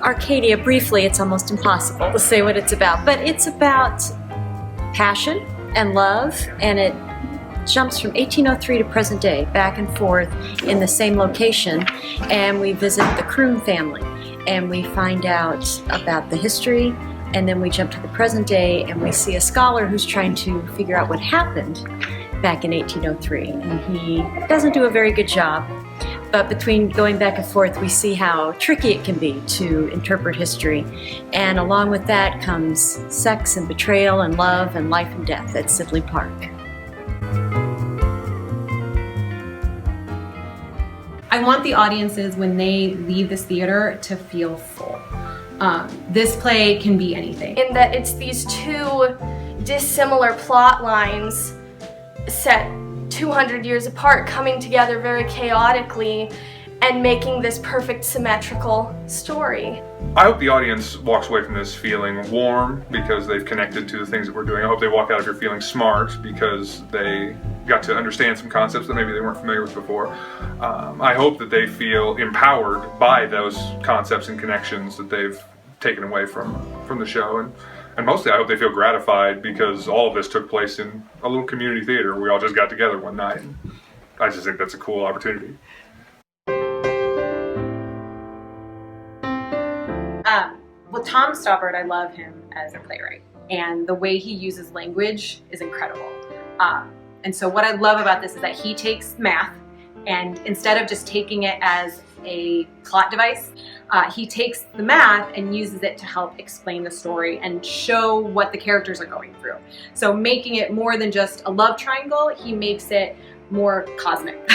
Arcadia, briefly, it's almost impossible to say what it's about, but it's about passion and love, and it jumps from 1803 to present day, back and forth in the same location, and we visit the Croom family, and we find out about the history, and then we jump to the present day, and we see a scholar who's trying to figure out what happened back in 1803, and he doesn't do a very good job. But between going back and forth, we see how tricky it can be to interpret history. And along with that comes sex and betrayal and love and life and death at Sibley Park. I want the audiences, when they leave this theater, to feel full. This play can be anything. In that it's these two dissimilar plot lines set 200 years apart, coming together very chaotically and making this perfect symmetrical story. I hope the audience walks away from this feeling warm because they've connected to the things that we're doing. I hope they walk out of here feeling smart because they got to understand some concepts that maybe they weren't familiar with before. I hope that they feel empowered by those concepts and connections that they've taken away from the show. And mostly I hope they feel gratified because all of this took place in a little community theater. We all just got together one night. And I just think that's a cool opportunity. Well, Tom Stoppard, I love him as a playwright, and the way he uses language is incredible. And so what I love about this is that he takes math, and instead of just taking it as a plot device, he takes the math and uses it to help explain the story and show what the characters are going through. So making it more than just a love triangle, he makes it more cosmic.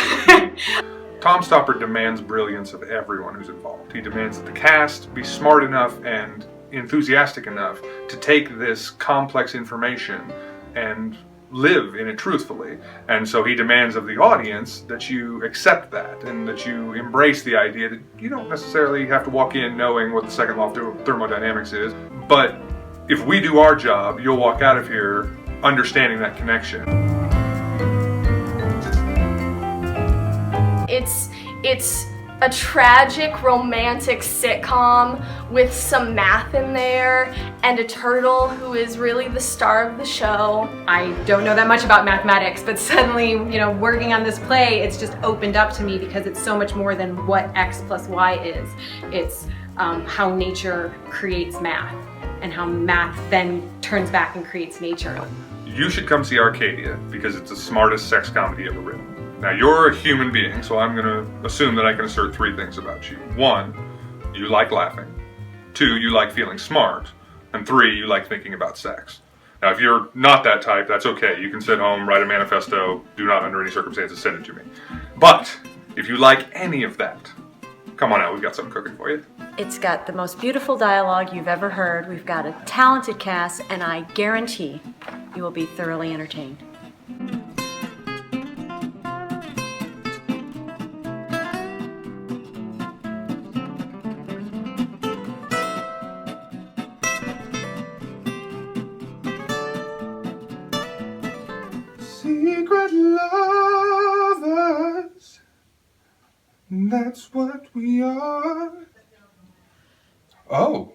Tom Stoppard demands brilliance of everyone who's involved. He demands that the cast be smart enough and enthusiastic enough to take this complex information and live in it truthfully. And so he demands of the audience that you accept that and that you embrace the idea that you don't necessarily have to walk in knowing what the second law of thermodynamics is, but if we do our job, you'll walk out of here understanding that connection. It's a tragic romantic sitcom with some math in there and a turtle who is really the star of the show. I don't know that much about mathematics, but suddenly, working on this play, it's just opened up to me because it's so much more than what X plus Y is. It's how nature creates math and how math then turns back and creates nature. You should come see Arcadia because it's the smartest sex comedy ever written. Now, you're a human being, so I'm going to assume that I can assert three things about you. 1, you like laughing. 2, you like feeling smart. And 3, you like thinking about sex. Now, if you're not that type, that's okay. You can sit home, write a manifesto, do not under any circumstances send it to me. But if you like any of that, come on out, we've got something cooking for you. It's got the most beautiful dialogue you've ever heard. We've got a talented cast, and I guarantee you will be thoroughly entertained. Secret lovers, that's what we are. Oh.